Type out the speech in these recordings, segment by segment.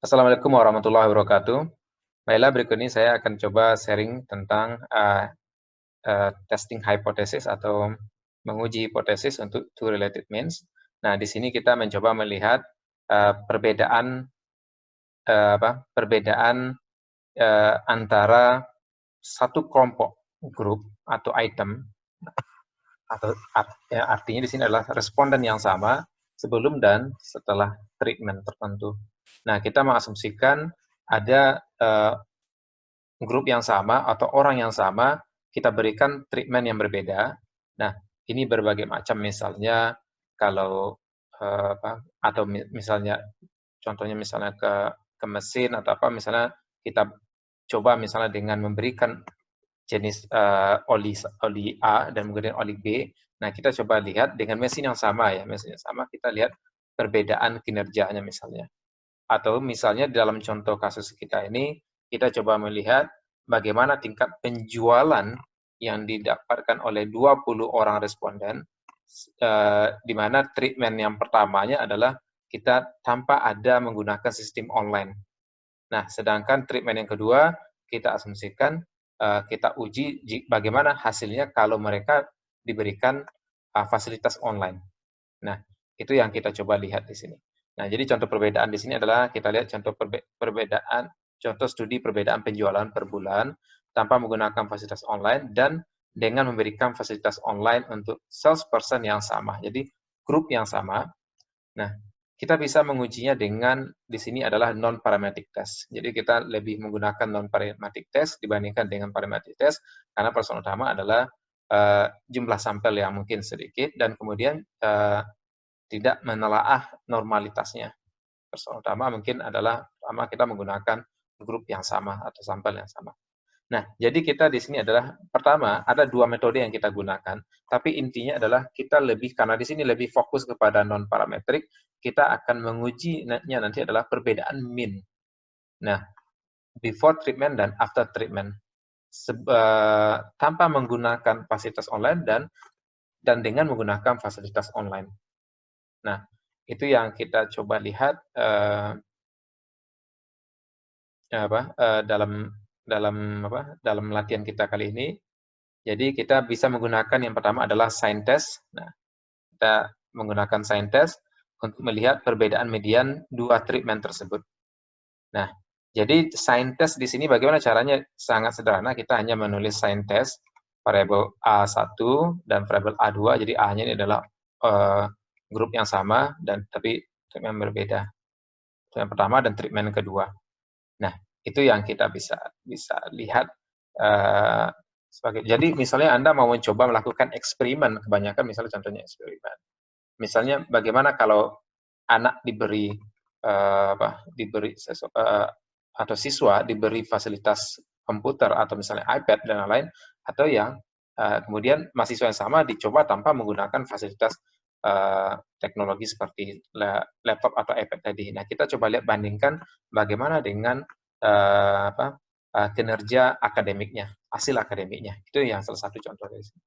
Assalamualaikum warahmatullahi wabarakatuh. Baiklah, berikut ini saya akan coba sharing tentang testing hypothesis atau menguji hipotesis untuk two related means. Nah, di sini kita mencoba melihat perbedaan antara satu kelompok grup atau item atau artinya di sini adalah responden yang sama sebelum dan setelah treatment tertentu. Nah, kita mengasumsikan ada grup yang sama atau orang yang sama, kita berikan treatment yang berbeda. Nah, ini berbagai macam, misalnya kalau atau misalnya contohnya misalnya ke mesin atau apa, misalnya kita coba misalnya dengan memberikan jenis oli A dan kemudian oli B. Nah, kita coba lihat dengan mesin yang sama, ya, mesin yang sama, kita lihat perbedaan kinerjanya misalnya. Atau misalnya dalam contoh kasus kita ini, kita coba melihat bagaimana tingkat penjualan yang didapatkan oleh 20 orang responden, di mana treatment yang pertamanya adalah kita tanpa ada menggunakan sistem online. Nah, sedangkan treatment yang kedua, kita asumsikan, kita uji bagaimana hasilnya kalau mereka diberikan fasilitas online. Nah, itu yang kita coba lihat di sini. Nah, jadi contoh perbedaan di sini adalah kita lihat contoh contoh studi perbedaan penjualan per bulan tanpa menggunakan fasilitas online dan dengan memberikan fasilitas online untuk salesperson yang sama. Jadi grup yang sama. Nah, kita bisa mengujinya dengan di sini adalah non-parametric test. Jadi kita lebih menggunakan non-parametric test dibandingkan dengan parametric test karena persoalan utama adalah jumlah sampel yang mungkin sedikit dan kemudian tidak menelaah normalitasnya. Persoalan utama mungkin adalah pertama kita menggunakan grup yang sama atau sampel yang sama. Nah, jadi kita di sini adalah pertama ada dua metode yang kita gunakan, tapi intinya adalah kita lebih karena di sini lebih fokus kepada non parametrik, kita akan mengujinya nanti adalah perbedaan mean. Nah, before treatment dan after treatment. Tanpa menggunakan fasilitas online dan dengan menggunakan fasilitas online. Nah, itu yang kita coba lihat dalam latihan kita kali ini. Jadi kita bisa menggunakan yang pertama adalah sign test. Nah, kita menggunakan sign test untuk melihat perbedaan median dua treatment tersebut. Nah, jadi sign test di sini bagaimana caranya? Sangat sederhana, kita hanya menulis sign test variabel A1 dan variabel A2. Jadi A-nya ini adalah grup yang sama dan tapi treatment berbeda. Treatment pertama dan treatment kedua. Nah, itu yang kita bisa lihat jadi misalnya Anda mau mencoba melakukan eksperimen, kebanyakan misalnya contohnya eksperimen. Misalnya bagaimana kalau anak diberi atau siswa diberi fasilitas komputer atau misalnya iPad dan lain-lain, atau yang kemudian mahasiswa yang sama dicoba tanpa menggunakan fasilitas teknologi seperti laptop atau iPad tadi. Nah, kita coba lihat bandingkan bagaimana dengan kinerja akademiknya, hasil akademiknya. Itu yang salah satu contoh dari sini.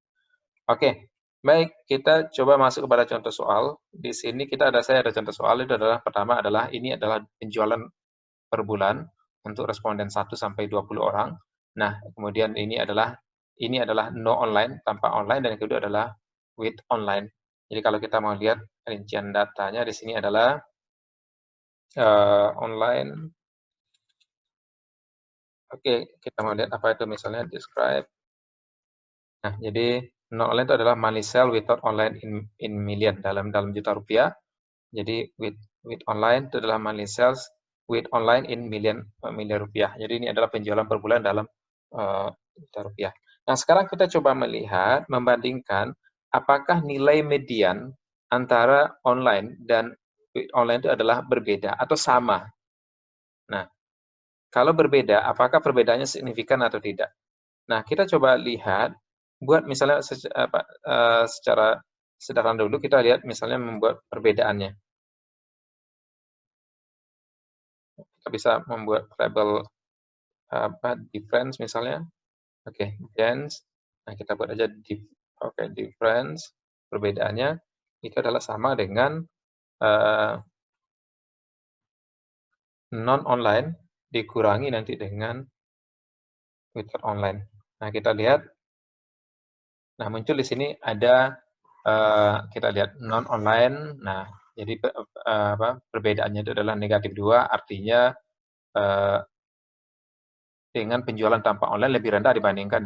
Oke, baik, kita coba masuk kepada contoh soal. Di sini saya ada contoh soal, itu adalah pertama adalah ini adalah penjualan per bulan untuk responden 1 sampai 20 orang. Nah, kemudian ini adalah no online, tanpa online, dan yang kedua adalah with online. Jadi kalau kita mau lihat rincian datanya di sini adalah online. Oke, kita mau lihat apa itu misalnya describe. Nah, jadi non online itu adalah money sell without online in million dalam juta rupiah. Jadi with online itu adalah money sales with online in miliar rupiah. Jadi ini adalah penjualan per bulan dalam juta rupiah. Nah, sekarang kita coba melihat membandingkan apakah nilai median antara online dan online itu adalah berbeda atau sama. Nah, kalau berbeda, apakah perbedaannya signifikan atau tidak? Nah, kita coba lihat, buat misalnya secara sederhana dulu, kita lihat misalnya membuat perbedaannya. Kita bisa membuat variabel difference misalnya. Oke, difference. Nah, kita buat aja difference. Perbedaannya itu adalah sama dengan non-online dikurangi nanti dengan with online. Nah, kita lihat. Nah, muncul di sini ada kita lihat non-online. Nah, jadi perbedaannya itu adalah -2, artinya dengan penjualan tanpa online lebih rendah dibandingkan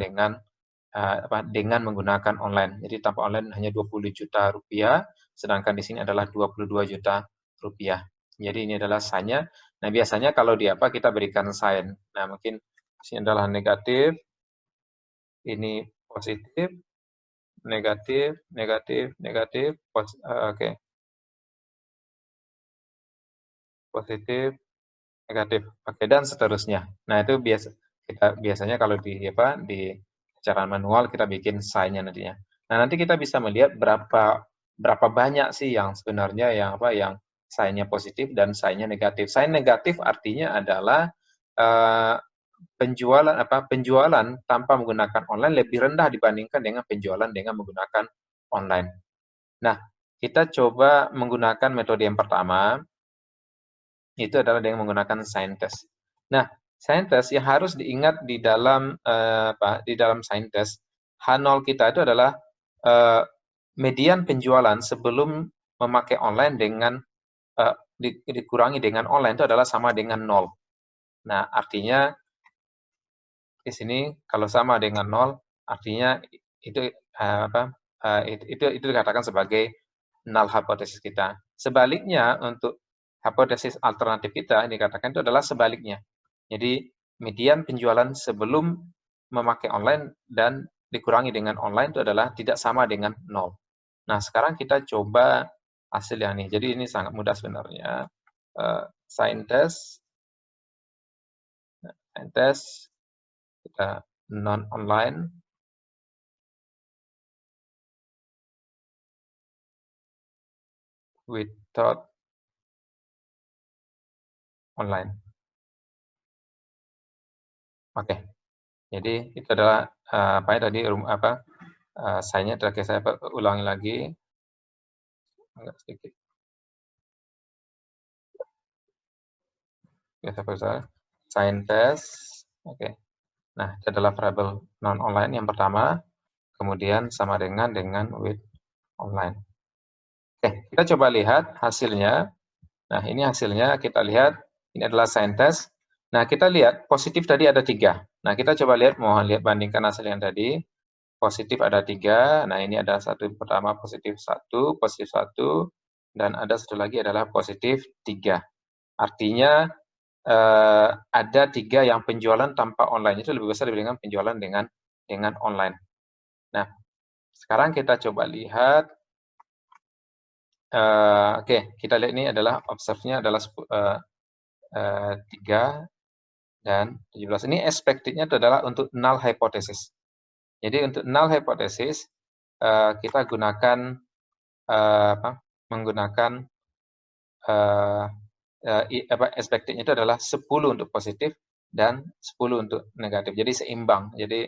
dengan menggunakan online. Jadi tanpa online hanya 20 juta rupiah, sedangkan di sini adalah 22 juta rupiah. Jadi ini adalah sign-nya. Nah, biasanya kalau di apa kita berikan sign. Nah, mungkin di sini adalah negatif, ini positif, negatif, negatif, negatif, oke. Positif, negatif, oke, dan seterusnya. Nah, itu biasanya kalau di cara manual kita bikin sign-nya nantinya. Nah, nanti kita bisa melihat berapa banyak sih yang sebenarnya yang sign-nya positif dan sign-nya negatif. Sign negatif artinya adalah penjualan tanpa menggunakan online lebih rendah dibandingkan dengan penjualan dengan menggunakan online. Nah, kita coba menggunakan metode yang pertama, itu adalah dengan menggunakan sign test. Nah, sign test yang harus diingat di dalam sign test, H0 kita itu adalah median penjualan sebelum memakai online dengan dikurangi dengan online itu adalah sama dengan 0. Nah, artinya di sini kalau sama dengan 0, artinya itu itu dikatakan sebagai null hipotesis kita. Sebaliknya untuk hipotesis alternatif kita dikatakan itu adalah sebaliknya. Jadi median penjualan sebelum memakai online dan dikurangi dengan online itu adalah tidak sama dengan 0. Nah, sekarang kita coba hasilnya nih. Jadi ini sangat mudah sebenarnya. Sign test, kita non-online, without online. Oke. Jadi itu adalah sign-nya saya ulangi lagi. Agak sedikit. Sign test. Oke. Nah, itu adalah variabel non-online yang pertama, kemudian sama dengan with online. Oke, kita coba lihat hasilnya. Nah, ini hasilnya kita lihat, ini adalah sign test. Nah, kita lihat positif tadi ada 3. Nah, kita coba lihat, bandingkan hasil yang tadi. Positif ada 3. Nah, ini ada pertama positif 1, dan ada satu lagi adalah positif 3. Artinya ada 3 yang penjualan tanpa online itu lebih besar dibandingkan penjualan dengan online. Nah, sekarang kita coba lihat. Oke, kita lihat ini adalah observe-nya adalah 3 dan 17. Ini expected-nya adalah untuk null hypothesis. Jadi untuk null hypothesis kita gunakan menggunakan expected-nya itu adalah 10 untuk positif dan 10 untuk negatif. Jadi seimbang. Jadi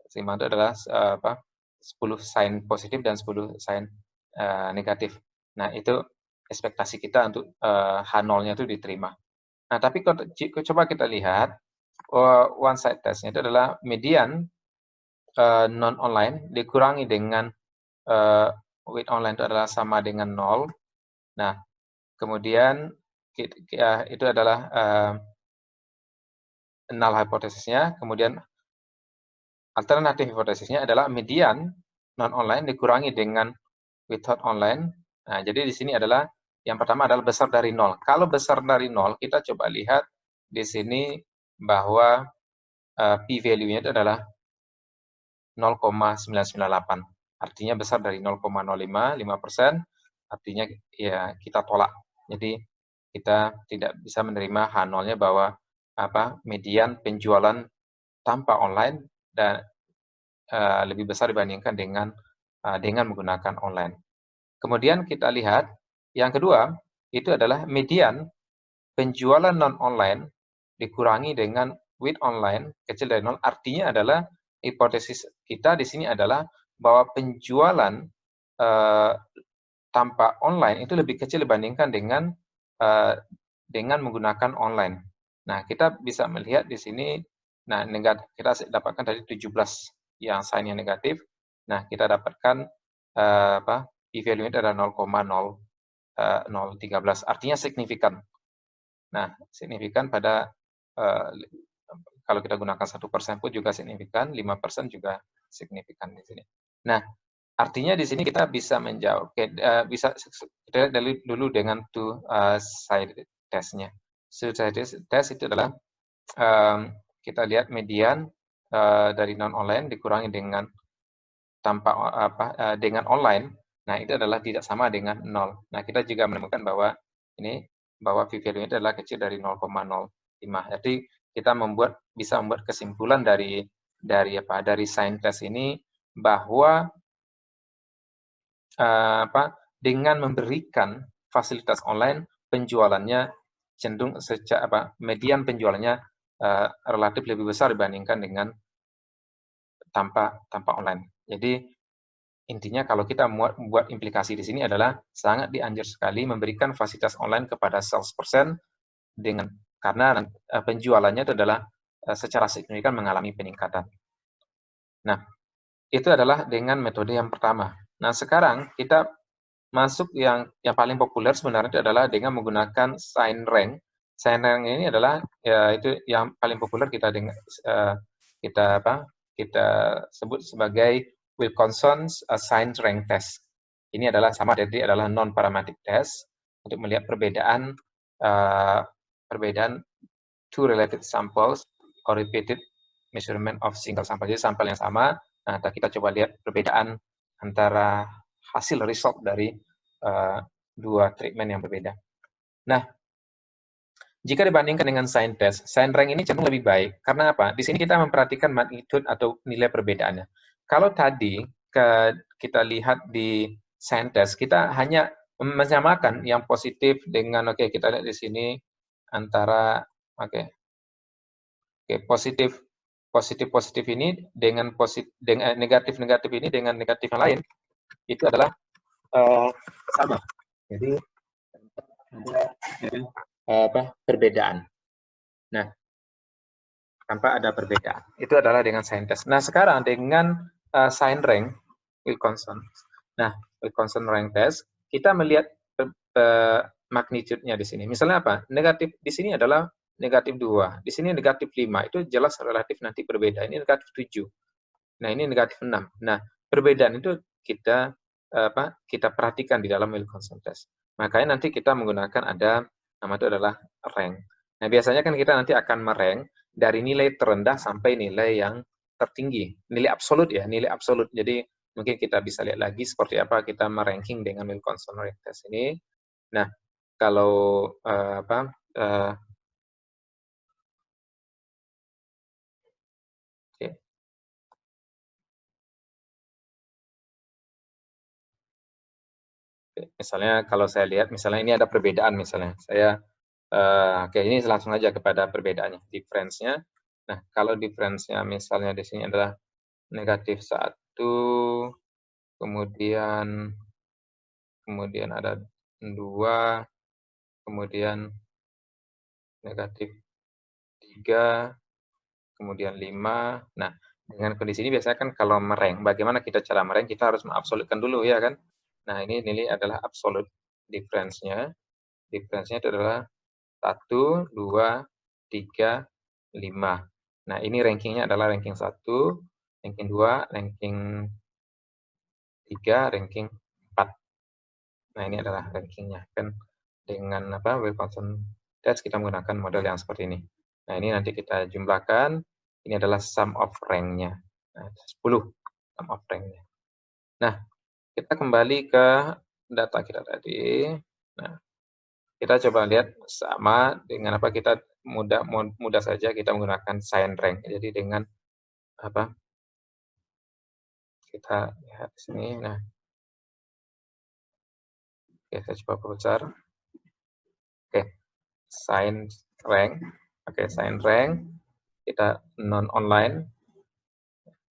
seimbang itu adalah 10 sign positif dan 10 sign negatif. Nah, itu ekspektasi kita untuk H0-nya itu diterima. Nah, tapi coba kita lihat one side test-nya itu adalah median non-online dikurangi dengan with online itu adalah sama dengan 0. Nah, kemudian itu adalah null hipotesisnya. Kemudian alternatif hipotesisnya adalah median non-online dikurangi dengan without online. Nah, jadi di sini adalah yang pertama adalah besar dari 0. Kalau besar dari 0, kita coba lihat di sini bahwa p-value-nya itu adalah 0,998. Artinya besar dari 0,05%, artinya ya kita tolak. Jadi kita tidak bisa menerima H0-nya bahwa median penjualan tanpa online dan lebih besar dibandingkan dengan menggunakan online. Kemudian kita lihat yang kedua itu adalah median penjualan non-online dikurangi dengan with online kecil dari 0. Artinya adalah hipotesis kita di sini adalah bahwa penjualan tanpa online itu lebih kecil dibandingkan dengan dengan menggunakan online. Nah, kita bisa melihat di sini, nah kita dapatkan tadi 17 yang sign yang negatif. Nah, kita dapatkan p-value adalah 0,013, artinya signifikan. Nah, signifikan pada kalau kita gunakan 1% pun juga signifikan, 5% juga signifikan di sini. Nah, artinya di sini kita bisa menjawab, bisa kita lihat dulu dengan two-side test-nya. Two-side test itu adalah kita lihat median dari non-online dikurangi dengan dengan online. Nah, itu adalah tidak sama dengan 0. Nah, kita juga menemukan bahwa p-value itu adalah kecil dari 0,05. Jadi kita bisa membuat kesimpulan dari sign test ini bahwa dengan memberikan fasilitas online, penjualannya cenderung median penjualannya relatif lebih besar dibandingkan dengan tanpa online. Jadi intinya kalau kita membuat implikasi di sini adalah sangat dianjur sekali memberikan fasilitas online kepada salesperson karena penjualannya itu adalah secara signifikan mengalami peningkatan. Nah, itu adalah dengan metode yang pertama. Nah, sekarang kita masuk yang paling populer sebenarnya itu adalah dengan menggunakan sign rank. Sign rank ini adalah itu yang paling populer kita sebut sebagai Wilkinson's sign rank test. Ini adalah jadi adalah non-parametric test untuk melihat perbedaan two related samples or repeated measurement of single sample. Jadi sampel yang sama, nah kita coba lihat perbedaan antara hasil result dari dua treatment yang berbeda. Nah, jika dibandingkan dengan sign test, sign rank ini cenderung lebih baik. Karena apa? Di sini kita memperhatikan magnitude atau nilai perbedaannya. Kalau tadi kita lihat di sign test, kita hanya menyamakan yang positif dengan, kita lihat di sini antara, positif ini dengan negatif ini dengan negatif yang lain, itu adalah sama. Jadi ada perbedaan. Nah, tanpa ada perbedaan. Itu adalah dengan sign test. Nah, sekarang dengan sign rank Wilkinson. Nah, Wilkinson rank test, kita melihat magnitude-nya di sini. Misalnya apa? Negatif di sini adalah negatif 2. Di sini negatif 5. Itu jelas relatif nanti berbeda. Ini negatif 7. Nah, ini negatif 6. Nah, perbedaan itu kita perhatikan di dalam Wilkinson test. Makanya nanti kita menggunakan nama itu adalah rank. Nah, biasanya kan kita nanti akan merank dari nilai terendah sampai nilai yang tertinggi. Nilai absolut ya, nilai absolut. Jadi, mungkin kita bisa lihat lagi seperti apa kita meranking dengan Wilkinson rank test ini. Nah, kalau misalnya kalau saya lihat, misalnya ini ada perbedaan misalnya. Ini langsung aja kepada perbedaannya, difference-nya. Nah, kalau difference-nya misalnya di sini adalah negatif 1, kemudian ada 2, kemudian negatif 3, kemudian 5. Nah, dengan kondisi ini biasanya kan kalau merank, bagaimana kita cara merank, kita harus mengabsolutkan dulu ya kan. Nah, ini adalah absolute difference-nya. Difference-nya itu adalah 1, 2, 3, 5. Nah, ini rankingnya adalah ranking 1, ranking 2, ranking 3, ranking 4. Nah, ini adalah rankingnya. Kan dengan Wilkinson test kita menggunakan model yang seperti ini. Nah, ini nanti kita jumlahkan. Ini adalah sum of rank-nya. Nah, 10 sum of rank-nya. Nah, kita kembali ke data kita tadi. Nah, kita coba lihat sama dengan kita mudah saja kita menggunakan sign rank. Jadi dengan kita lihat di sini. Nah, saya coba perbesar. Sign rank. Sign rank kita non online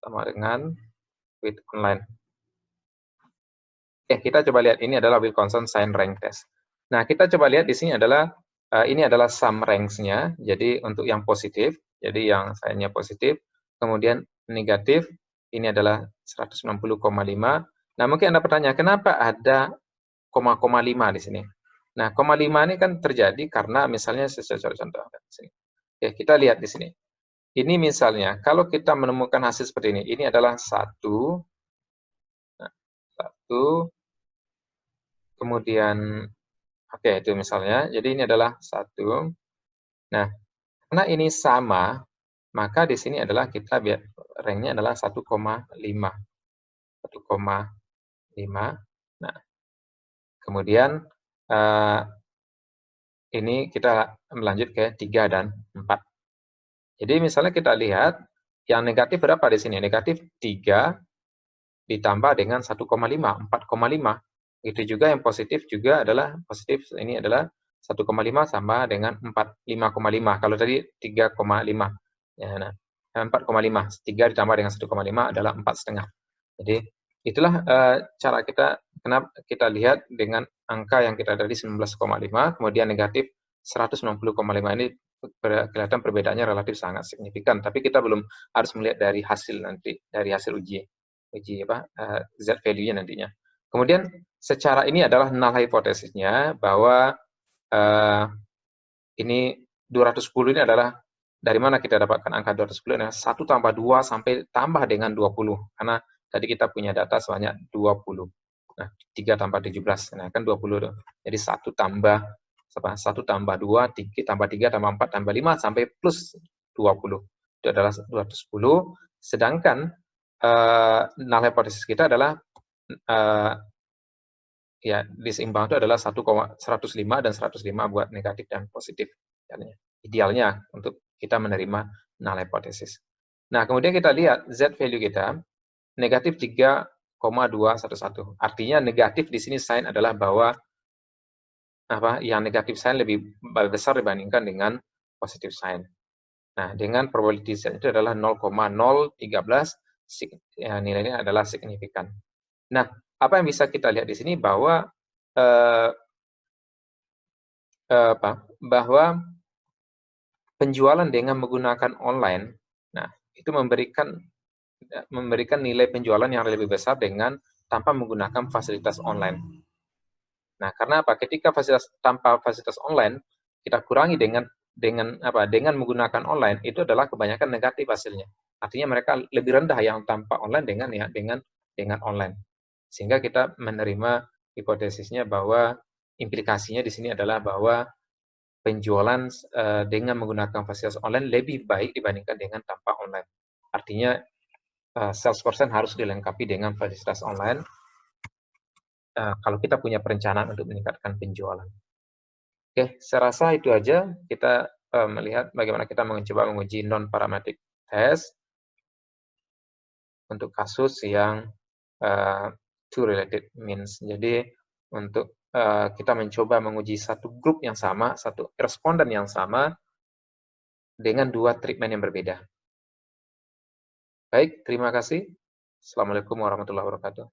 sama dengan with online. Kita coba lihat ini adalah Wilkinson sign rank test. Nah, kita coba lihat di sini adalah Ini adalah sum ranks-nya, jadi untuk yang positif, jadi yang sign-nya positif, kemudian negatif, ini adalah 160,5. Nah, mungkin Anda bertanya, kenapa ada koma-koma 5 di sini? Nah, koma 5 ini kan terjadi karena misalnya secara contoh. Oke, kita lihat di sini. Ini misalnya, kalau kita menemukan hasil seperti ini adalah 1, kemudian, oke, itu misalnya, jadi ini adalah 1. Nah, karena ini sama, maka di sini adalah kita rank-nya adalah 1,5. 1,5. Nah, kemudian ini kita melanjut ke 3 dan 4. Jadi misalnya kita lihat, yang negatif berapa di sini? Negatif 3 ditambah dengan 1,5, 4,5. Itu juga yang positif juga adalah positif, ini adalah 1,5 sama dengan 4, 5,5. Kalau tadi 3,5. Ya, nah, 4,5. 3 ditambah dengan 1,5 adalah 4,5. Jadi itulah cara kita, kenapa kita lihat dengan angka yang kita tadi 19,5, kemudian negatif 160,5, ini kelihatan perbedaannya relatif sangat signifikan. Tapi kita belum harus melihat dari hasil nanti, dari hasil uji Z value-nya nantinya. Kemudian secara ini adalah null hipotesisnya bahwa ini 210 ini adalah dari mana kita dapatkan angka 210? Nah, 1 tambah 2 sampai tambah dengan 20. Karena tadi kita punya data sebanyak 20. Nah, 3 tambah 17. Nah, kan 20 tuh. Jadi 1 tambah 2, 3 tambah 3 tambah 4 tambah 5 sampai plus 20. Itu adalah 210. Sedangkan null hypothesis kita adalah ya diseimbang itu adalah 105 dan 105 buat negatif dan positif. Idealnya untuk kita menerima null hypothesis. Nah, kemudian kita lihat Z value kita negatif 3,211. Artinya negatif di sini sign adalah bahwa yang negatif sign lebih besar dibandingkan dengan positif sign. Nah, dengan probability Z itu adalah 0,013, nilainya adalah signifikan. Nah, apa yang bisa kita lihat di sini bahwa penjualan dengan menggunakan online, nah itu memberikan nilai penjualan yang lebih besar dengan tanpa menggunakan fasilitas online. Nah, karena apa? Ketika tanpa fasilitas online kita kurangi dengan menggunakan online, itu adalah kebanyakan negatif hasilnya. Artinya mereka lebih rendah yang tanpa online dengan online. Sehingga kita menerima hipotesisnya bahwa implikasinya di sini adalah bahwa penjualan dengan menggunakan fasilitas online lebih baik dibandingkan dengan tanpa online. Artinya salesperson harus dilengkapi dengan fasilitas online kalau kita punya perencanaan untuk meningkatkan penjualan. Oke, saya rasa itu aja. Kita melihat bagaimana kita mencoba menguji non-parametric test untuk kasus yang two related means. Jadi untuk kita mencoba menguji satu grup yang sama, satu responden yang sama dengan 2 treatment yang berbeda. Baik, terima kasih. Assalamualaikum warahmatullahi wabarakatuh.